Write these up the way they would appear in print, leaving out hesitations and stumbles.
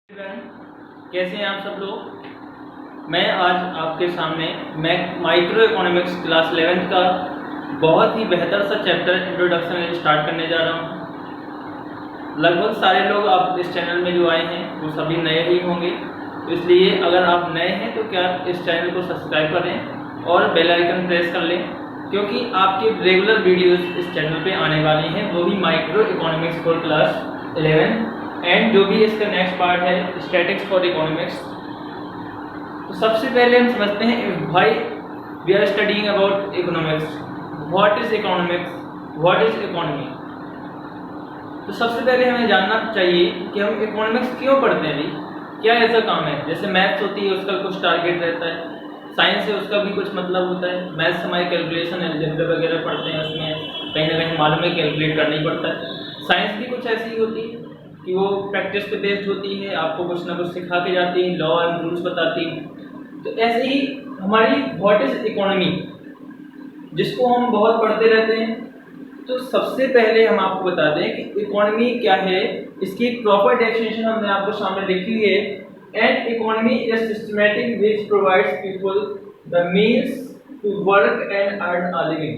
कैसे हैं आप सब लोग। मैं आज आपके सामने माइक्रो इकोनॉमिक्स क्लास 11 का बहुत ही बेहतर सा चैप्टर इंट्रोडक्शन स्टार्ट करने जा रहा हूं। लगभग सारे लोग आप इस चैनल में जो आए हैं वो सभी नए ही होंगे, इसलिए अगर आप नए हैं तो क्या इस चैनल को सब्सक्राइब करें और बेल आइकन प्रेस कर लें, क्योंकि आपके रेगुलर वीडियोस इस चैनल पे आने वाली हैं, वो भी micro economics for class 11 and जो भी इसका नेक्स्ट पार्ट है स्टैटिक्स फॉर इकोनॉमिक्स। तो सबसे पहले हम समझते हैं why we are studying about economics, what is economics, what is economy. तो सबसे पहले हमें जानना चाहिए कि हम इकोनॉमिक्स क्यों पढ़ते हैं, क्या ऐसा काम है। जैसे मैथ्स होती है उसका कुछ टारगेट रहता है, साइंस है उसका भी कुछ मतलब होता है। मैथ्स हमारे कैलकुलेशन अलजेब्रा वगैरह पढ़ते हैं, उसमें कहीं ना कहीं मालूम है कैलकुलेट करना ही पड़ता है। साइंस भी कुछ ऐसी ही होती है कि वो प्रैक्टिस पे बेस्ड होती है, आपको कुछ ना कुछ सिखा के जाती है, लॉ एंड रूल्स बताती है। तो ऐसे ही हमारी व्हाट इज इकोनॉमी, जिसको हम बहुत पढ़ते रहते हैं। तो सबसे पहले हम आपको बता दें कि इकोनॉमी क्या है। इसकी प्रॉपर डेफिनेशन हमने आपको सामने लिखी हुई है। And economy is systematic which provides people the means to work and earn a living.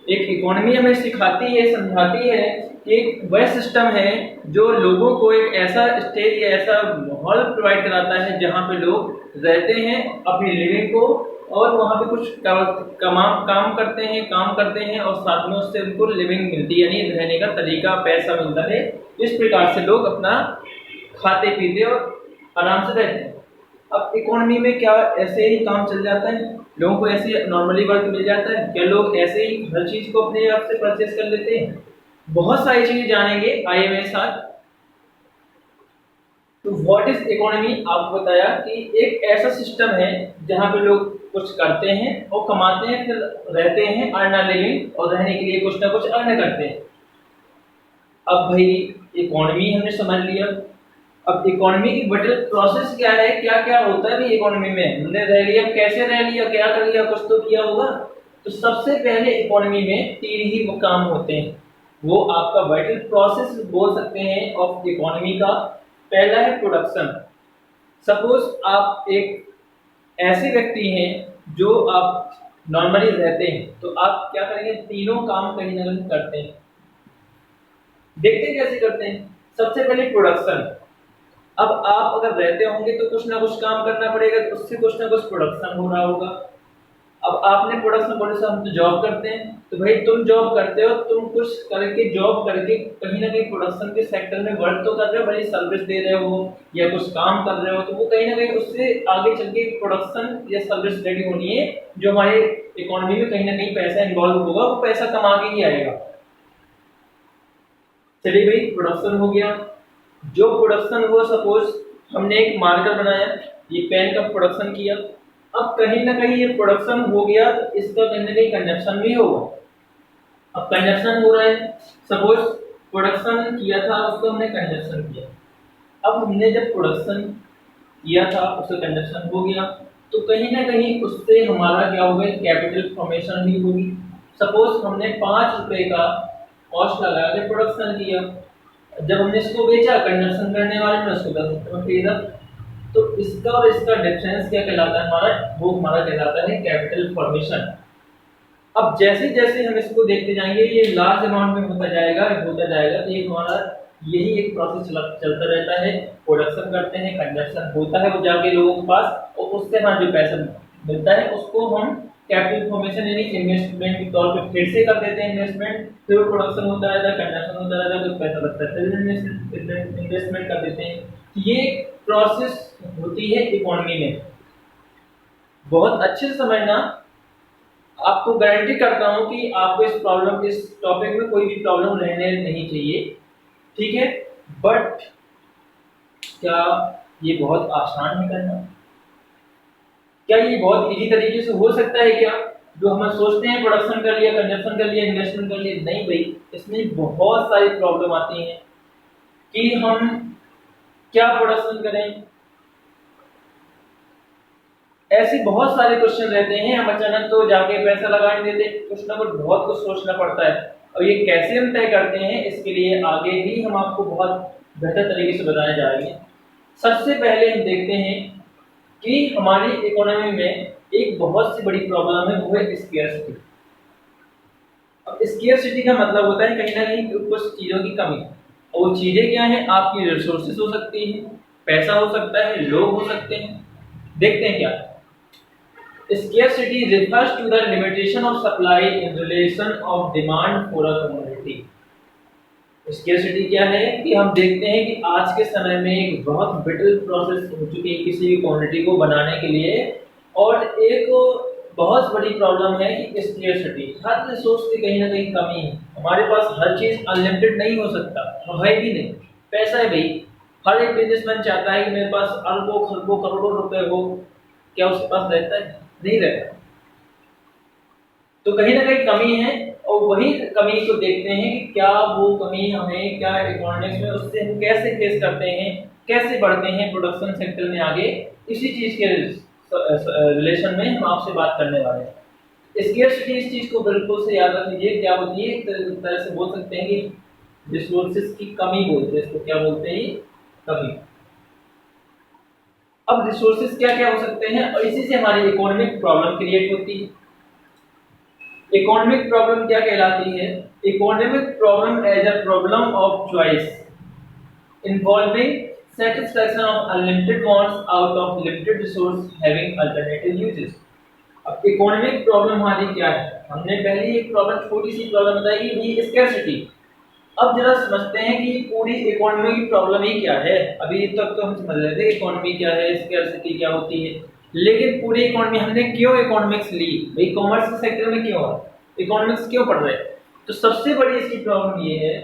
एक इकोनॉमी हमें सिखाती है, समझाती है कि वह सिस्टम है जो लोगों को एक ऐसा स्टेज या ऐसा माहौल प्रोवाइड कराता है जहाँ पे लोग रहते हैं अपनी लिविंग को, और वहाँ पे कुछ काम करते हैं और साथ में उससे उनको लिविंग मिलती है, यानी रहने का तरीका, पैसा मिलता है। इस प्रकार से लोग अपना खाते पीते और आराम से रहते हैं। अब इकोनॉमी में क्या ऐसे ही काम चल जाता है, लोगों को ऐसे नॉर्मली वर्क मिल जाता है क्या? लोग ऐसे ही हर चीज को अपने आप से परचेस कर लेते हैं? बहुत सारी चीजें जानेंगे आइए मेरे साथ। तो व्हाट इज इकोनॉमी आपको बताया कि एक ऐसा सिस्टम है जहां पे लोग कुछ करते हैं और कमाते हैं, फिर रहते हैं, अर्न अ लिविंग, और रहने के लिए कुछ ना कुछ अर्न करते हैं। अब भाई इकोनॉमी हमने समझ लिया। अब इकोनॉमी की विटल प्रोसेस क्या है, क्या क्या होता है इकोनॉमी में, हमने रह लिया, कैसे रह लिया, क्या कर लिया, कुछ तो किया होगा। तो सबसे पहले इकोनॉमी में 3 ही काम होते हैं, वो आपका वाइटल प्रोसेस बोल सकते हैं ऑफ इकोनॉमी का। पहला है प्रोडक्शन। सपोज आप एक ऐसे व्यक्ति हैं जो आप नॉर्मली रहते हैं, तो आप क्या करेंगे, तीनों काम कहीं ना कहीं करते हैं। देखते हैं कैसे करते हैं। सबसे पहले प्रोडक्शन। अब आप अगर रहते होंगे तो कुछ ना कुछ काम करना पड़ेगा, तो उससे कुछ ना कुछ प्रोडक्शन हो रहा होगा। अब आपने प्रोडक्शन बोले से हम तो जॉब करते हैं, तो भाई तुम जॉब करते हो, तुम कुछ करके जॉब करके कहीं ना कहीं प्रोडक्शन के सेक्टर में वर्क तो कर रहे हो, भले सर्विस दे रहे हो या कुछ काम कर रहे हो, तो वो कहीं ना कहीं उससे आगे चल के प्रोडक्शन या सर्विस रेडी होनी है जो हमारे इकोनॉमी में कहीं ना कहीं पैसा इन्वॉल्व होगा, वो पैसा कमा के ही आएगा। चलिए भाई प्रोडक्शन हो गया। जो प्रोडक्शन हुआ, सपोज हमने एक मार्कर बनाया, ये पेन का प्रोडक्शन किया। अब कहीं ना कहीं ये प्रोडक्शन हो गया, तो इसका कहीं ना कहीं कंजप्शन भी होगा। अब कंजप्शन हो रहा है, सपोज प्रोडक्शन किया था उसको हमने कंजप्शन किया। अब हमने जब प्रोडक्शन किया था उसका कंजप्शन हो गया, तो कहीं ना कहीं उससे हमारा क्या होगा, कैपिटल फॉर्मेशन भी होगी। सपोज हमने 5 रुपए का कॉस्ट लगा के प्रोडक्शन किया, जब हमने इसको बेचा कंजप्शन करने वाले ने उसको 10 रुपए में खरीदा, तो इसका और इसका डिफरेंस क्या कहलाता है हमारा, वो हमारा कहलाता है कैपिटल फॉर्मेशन। अब जैसे जैसे हम इसको देखते जाएंगे ये लार्ज अमाउंट में होता जाएगा, तो ये हमारा यही एक प्रोसेस चलता रहता है। प्रोडक्शन करते हैं, कंजप्शन होता है वो जाके लोगों के पास, और उससे हमारा जो पैसा मिलता है उसको हम कैपिटल फॉर्मेशन यानी इन्वेस्टमेंट के तौर पे फिर से कर देते हैं इन्वेस्टमेंट, फिर प्रोडक्शन होता रहता है, कंजप्शन होता रहता है, कुछ पैसा बचता है, फिर इन्वेस्टमेंट कर देते हैं। ये प्रोसेस होती है इकोनॉमी में। बहुत अच्छे से समझना, आपको गारंटी करता हूं कि आपको इस टॉपिक में कोई भी प्रॉब्लम रहने नहीं चाहिए, ठीक है। बट क्या ये बहुत आसान है करना? क्या ये बहुत इजी तरीके से हो सकता है क्या? जो हम सोचते हैं प्रोडक्शन कर लिया, कंजप्शन कर लिया, इन्वेस्टमेंट कर लिया, नहीं भाई, इसमें बहुत सारी प्रॉब्लम आती हैं कि हम क्या प्रोडक्शन करें। ऐसे बहुत सारे क्वेश्चन रहते हैं, हम अचानक तो जाके पैसा लगा नहीं देते, कुछ ना कुछ बहुत कुछ सोचना पड़ता है। और ये कैसे हम तय करते हैं, इसके लिए आगे भी हम आपको बहुत बेहतर तरीके से बताने जा रही है। सबसे पहले हम देखते हैं कि हमारी इकोनॉमी में एक बहुत सी बड़ी प्रॉब्लम है, वो है स्केर्सिटी। अब स्केर्सिटी का मतलब होता है कहीं ना कहीं कुछ चीज़ों की कमी। और वो चीज़ें क्या हैं? आपकी रिसोर्सेज हो सकती हैं, पैसा हो सकता है, लोग हो सकते हैं। देखते हैं क्या। Scarcity refers to the limitation of supply in relation of demand for a commodity। Scarcity क्या है कि हम देखते हैं कि आज के समय में एक बहुत ब्रिटल प्रोसेस हो चुकी है किसी भी क्वांटिटी को बनाने के लिए। और एक बहुत बड़ी प्रॉब्लम है कि स्केर्सिटी, हर रिसोर्स की कहीं ना कहीं कमी है। हमारे पास हर चीज अनलिमिटेड नहीं हो सकता, है भी नहीं। पैसा है भाई, हर एक बिजनेसमैन चाहता है कि मेरे पास अरबों खरबों करोड़ों रुपए हो। क्या उसके पास रहता है? नहीं रहता। तो कहीं ना कहीं कमी है, और वही कमी को देखते हैं कि क्या वो कमी हमें, क्या इकोनॉमिक्स में उससे हम कैसे फेस करते हैं, कैसे बढ़ते हैं प्रोडक्शन सेक्टर में आगे। इसी चीज के रिलेशन में हम आपसे बात करने वाले हैं। स्केर्सिटी, इस चीज को बिल्कुल से याद रख लीजिए, क्या होती है? एक तरह से बोल सकते हैं कि रिसोर्सेज की कमी बोलते हैं इसको। क्या बोलते हैं? कमी। अब रिसोर्सेज क्या क्या हो सकते हैं, और इसी से हमारी इकोनॉमिक प्रॉब्लम क्रिएट होती है। इकोनॉमिक प्रॉब्लम क्या कहलाती है? Economic problem as a problem of choice involving satisfaction of unlimited wants out of limited resource having alternative uses। अब इकोनॉमिक प्रॉब्लम हमारी क्या है? हमने पहले एक प्रॉब्लम, छोटी सी प्रॉब्लम बताई कि स्कैर्सिटी। अब जरा समझते हैं कि पूरी इकोनॉमी की प्रॉब्लम ही क्या है। अभी तक तो हम समझ रहे थे इकोनॉमी क्या है, स्कैर्सिटी क्या होती है, लेकिन पूरी इकोनॉमी हमने क्यों इकोनॉमिक्स ली भाई? कॉमर्स के सेक्टर में क्यों इकोनॉमिक्स क्यों पढ़ रहे हैं? तो सबसे बड़ी इसकी प्रॉब्लम ये है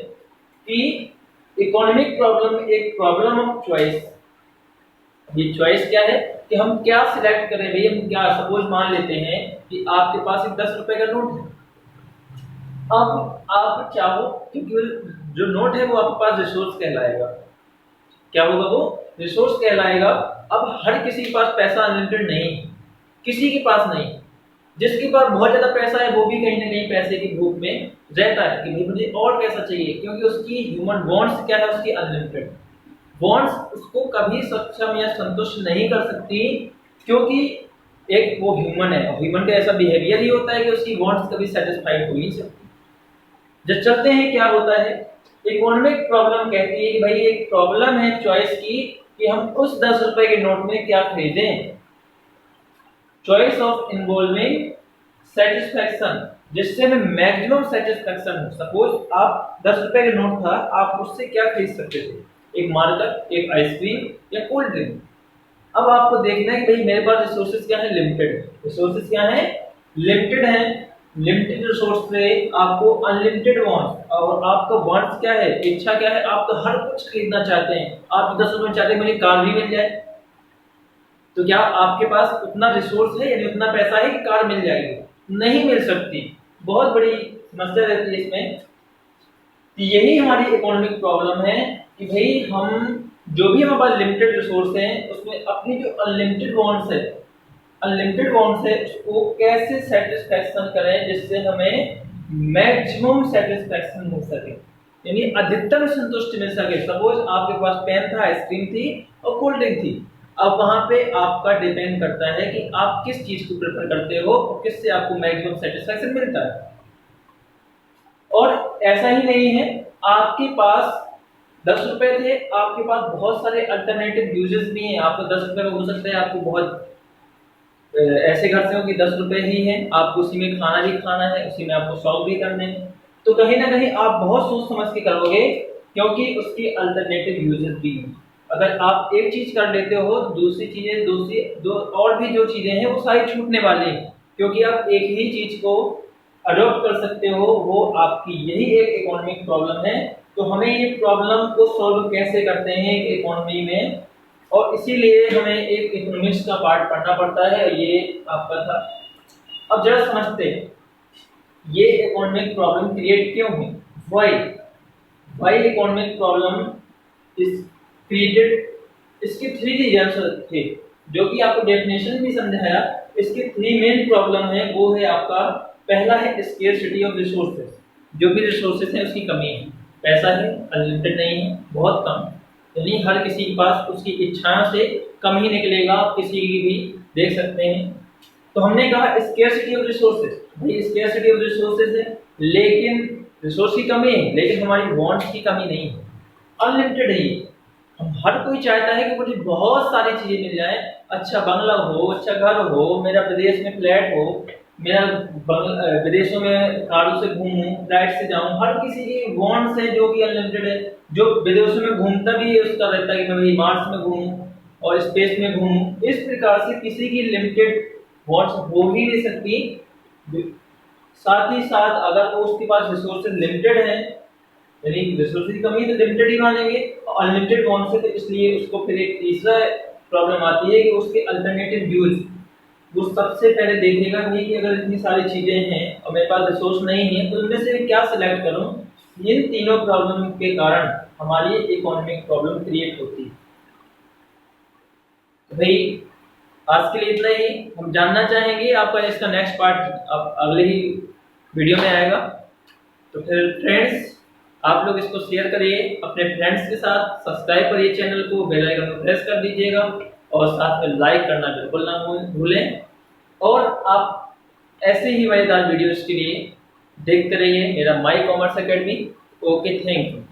कि इकोनॉमिक प्रॉब्लम एक प्रॉब्लम ऑफ चॉइस। ये चॉइस क्या है कि हम क्या सिलेक्ट करें भाई। हम क्या, सपोज मान लेते हैं कि आपके पास एक 10 रुपए का नोट है। अब आप चाहो, क्योंकि जो नोट है वो आपके पास रिसोर्स कहलाएगा। क्या होगा? वो रिसोर्स कहलाएगा। अब हर किसी के पास पैसा अनलिमिटेड नहीं, किसी के पास नहीं। जिसके पास बहुत ज्यादा पैसा है वो भी कहीं ना कहीं पैसे की भूख में रहता है कि भाई मुझे और पैसा चाहिए, क्योंकि उसकी ह्यूमन वांट्स क्या है? उसकी अनलिमिटेड वांट्स उसको कभी सक्षम या संतुष्ट नहीं कर सकती, क्योंकि एक वो ह्यूमन है, ह्यूमन का ऐसा बिहेवियर ही होता है कि उसकी वांट्स कभी सेटिस्फाइड हो ही नहीं सकती। जब चलते हैं क्या होता है, इकोनॉमिक प्रॉब्लम कहती है कि भाई एक प्रॉब्लम है चॉइस की कि हम उस 10 रुपए के नोट में क्या खरीदें। चॉइस ऑफ इन्वॉल्विंग सेटिस्फैक्शन, जिससे हमें मैक्सिमम सेटिस्फैक्शन हो। सपोज आप 10 रुपए का नोट था, आप उससे क्या खरीद सकते थे? एक मार्कर, एक आइसक्रीम या कोल्ड ड्रिंक। अब आपको देखना है कि भाई मेरे पास रिसोर्सेज क्या है? लिमिटेड। रिसोर्सेज क्या है? लिमिटेड है। लिमिटेड रिसोर्स से आपको अनलिमिटेड वांट्स, और आपका वांट्स क्या है? इच्छा क्या है? आप तो हर कुछ खरीदना चाहते हैं। आप 10 रुपए चाहते हैं मुझे कार भी मिल जाए। तो क्या आपके पास उतना रिसोर्स है, यानी उतना पैसा है कि कार मिल जाएगी? नहीं मिल सकती। बहुत बड़ी समस्या रहती है इसमें। तो यही हमारी इकोनॉमिक प्रॉब्लम है कि भाई हम जो भी हमारे पास लिमिटेड रिसोर्स हैं उसमें अपनी जो अनलिमिटेड वांट्स है उसको कैसे सेटिस्फैक्शन करें जिससे हमें मैक्सिमम सेटिस्फैक्शन मिल सके, यानी अधिकतम संतुष्टि मिल सके। सपोज आपके पास पेन था, आइसक्रीम थी और कोल्ड ड्रिंक थी। अब वहां पे आपका डिपेंड करता है कि आप किस चीज को प्रेफर करते हो और किससे आपको मैक्सिमम सेटिस्फैक्शन मिलता है। और ऐसा ही नहीं है, आपके पास 10 रुपए थे, आपके पास बहुत सारे अल्टरनेटिव यूजेस भी हैं। आपको 10 रुपए में हो सकता है आपको बहुत ऐसे घर से हो कि 10 रुपए ही हैं, आपको उसी में खाना भी खाना है, उसी में आपको शौक भी करने हैं। तो कहीं ना कहीं आप बहुत सोच समझ के करोगे, क्योंकि उसकी अल्टरनेटिव यूजेस भी हैं। अगर आप एक चीज कर लेते हो, दूसरी चीजें, दो और भी जो चीजें हैं वो सारी छूटने वाली हैं, क्योंकि आप एक ही चीज को अडॉप्ट कर सकते हो। वो आपकी यही एक इकोनॉमिक प्रॉब्लम है। तो हमें ये प्रॉब्लम को सॉल्व कैसे करते हैं इकोनॉमी में, और इसीलिए हमें एक इकोनॉमिक्स का पार्ट पढ़ना पड़ता है। ये आपका था। अब जरा समझते हैं ये इकोनॉमिक प्रॉब्लम क्रिएट क्यों हुई। Why economic problem is created. इसके 3 रीजंस थे, जो कि आपको डेफिनेशन भी समझाया। इसके 3 मेन प्रॉब्लम है। वो है आपका पहला है स्केर्सिटी ऑफ रिसोर्सेज, जो भी रिसोर्सेज है उसकी कमी है। पैसा है, अनलिमिटेड नहीं है, बहुत कम। यानी हर किसी के पास उसकी इच्छाओं से कम ही निकलेगा, आप किसी की भी देख सकते हैं। तो हमने कहा स्केर्सिटी ऑफ रिसोर्सेज, भाई स्केर्सिटी ऑफ रिसोर्सेज है, लेकिन रिसोर्स की कमी है, लेकिन हमारी वांट्स की कमी नहीं है, अनलिमिटेड है ये। हम हर कोई चाहता है कि मुझे बहुत सारी चीजें मिल जाए, अच्छा बंगला हो, अच्छा घर हो, मेरा विदेश में फ्लैट हो, मेरा विदेशों में कारों से घूमूं, फ्लाइट से जाऊं, हर किसी की वांट्स है जो कि अनलिमिटेड है। जो विदेशों में घूमता भी है उसका रहता है कि मैं भाई मार्स में घूमूं और स्पेस में घूमूं। इस प्रकार से किसी की लिमिटेड वांट्स हो ही नहीं सकती। साथ ही साथ अगर वो उसके पास रिसोर्सेज लिमिटेड है, यानी रिसोर्सेज की कमी तो लिमिटेड ही मानेंगे, अनलिमिटेड कौन से, तो इसलिए उसको फिर एक तीसरा प्रॉब्लम आती है कि उसके अल्टरनेटिव यूज। वो सबसे पहले देखेगा नहीं कि अगर इतनी सारी चीजें हैं और मेरे पास रिसोर्स नहीं है तो इनमें से क्या सिलेक्ट करूं। इन तीनों प्रॉब्लम के कारण हमारी इकोनॉमिक प्रॉब्लम क्रिएट होती है। तो भाई आज के लिए इतना ही। हम जानना चाहेंगे आपका इसका नेक्स्ट पार्ट अब अगले ही वीडियो में आएगा। तो फिर फ्रेंड्स आप लोग इसको शेयर करिए अपने फ्रेंड्स के साथ, सब्सक्राइब करिए चैनल को, बेल आइकन को प्रेस कर दीजिएगा और साथ में लाइक करना बिल्कुल ना भूलें। और आप ऐसे ही मजेदार वीडियोस के लिए देखते रहिए मेरा my commerce academy. Okay, thank you.